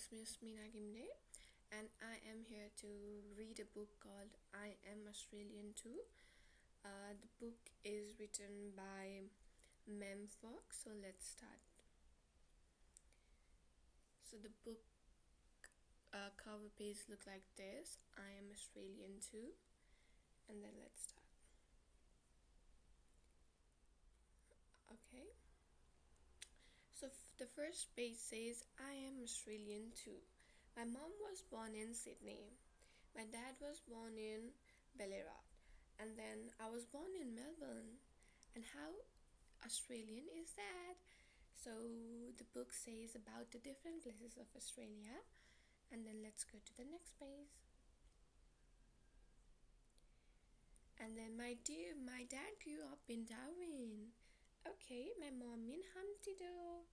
is Miss Meena Gimde, and I am here to read a book called I Am Australian Too. The book is written by Mem Fox, so let's start. So the book cover page look like this: I am Australian too, and then let's start. Okay. So the first page says I am Australian too. My mom was born in Sydney. My dad was born in Ballarat, and then I was born in Melbourne. And how Australian is that? So the book says about the different places of Australia, and then let's go to the next page. And then my dad grew up in Darwin. Okay, my mom in Humpty-Doo.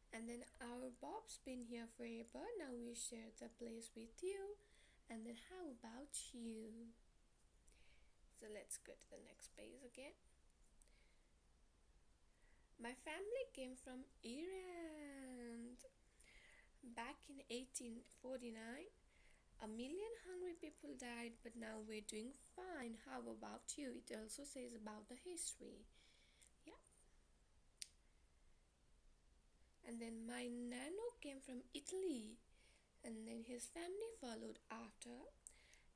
And then our Bob's been here forever. Now we share the place with you. And then how about you? So let's go to the next page again. My family came from Iran. Back in 1849, a million hungry people died, but now we're doing fine. How about you? It also says about the history. Yeah. And then my nano came from Italy, and then his family followed after.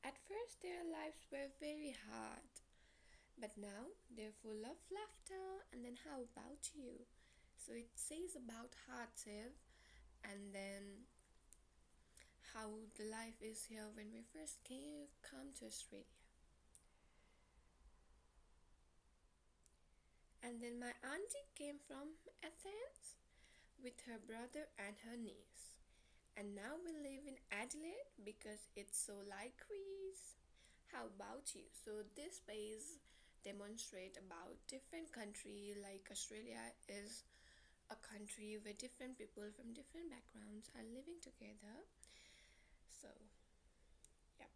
At first, their lives were very hard, but now they're full of laughter. And then how about you? So it says about hardship, and then how the life is here when we first come to Australia. And then my auntie came from Athens with her brother and her niece. And now we live in Adelaide because it's so like Greece. How about you? So this page demonstrate about different country, like Australia is a country where different people from different backgrounds are living together. So yeah,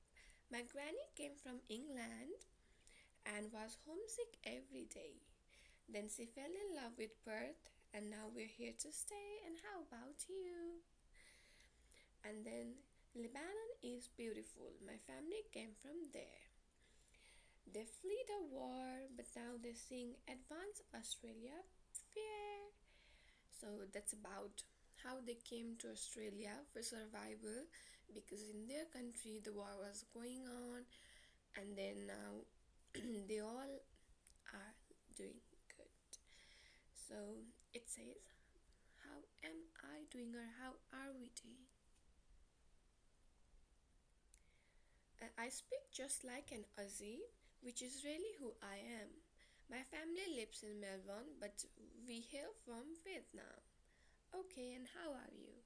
my granny came from England and was homesick every day. Then she fell in love with Perth, and now we're here to stay. And how about you? And then Lebanon is beautiful. My family came from there. They fled a war, but now they sing Advance Australia Fair. So that's about how they came to Australia for survival, because in their country the war was going on, and then now they all are doing good. So it says, how am I doing, or how are we doing? I speak just like an Aussie, which is really who I am. My family lives in Melbourne, but we hail from Vietnam. Okay, and how are you?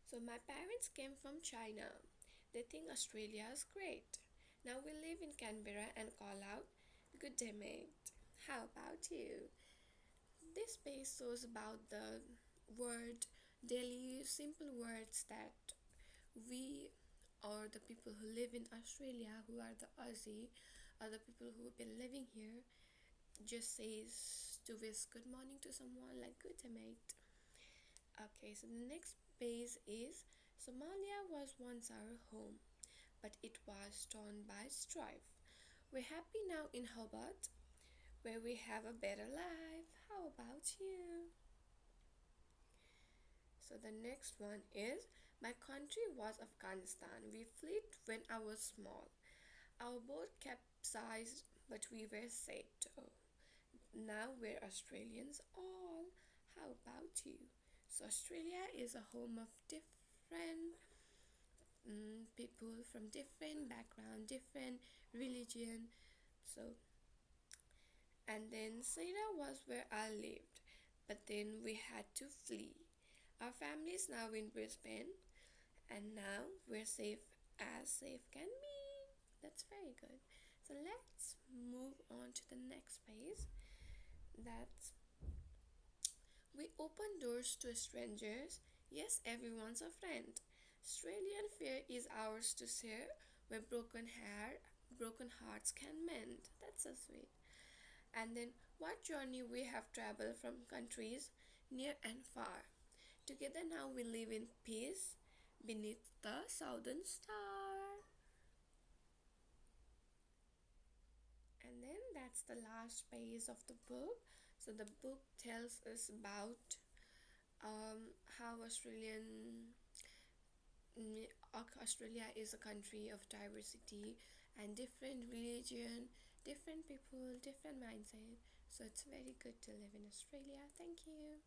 So my parents came from China. They think Australia is great. Now we live in Canberra and call out, good day mate. How about you? This page shows about the word, daily simple words that we, or the people who live in Australia, who are the Aussie, or the people who have been living here, just says to wish good morning to someone, like good day mate. Okay, so the next page is Somalia was once our home, but it was torn by strife. We're happy now in Hobart, where we have a better life. How about you? So the next one is my country was Afghanistan. We fled when I was small. Our boat capsized, but we were saved. Oh, now we're Australians all. How about you? So Australia is a home of different people from different background, different religion. So, and then Sarah was where I lived, but then we had to flee. Our family is now in Brisbane, and now we're safe as safe can be. That's very good. So let's move on to the next page. That's we open doors to strangers. Yes, everyone's a friend. Australian fare is ours to share, where broken hearts can mend. That's so sweet. And then what journey we have traveled from countries near and far. Together now we live in peace, beneath the southern star. And then that's the last page of the book. So the book tells us about how Australia is a country of diversity and different religion, different people, different mindset. So it's very good to live in Australia. Thank you.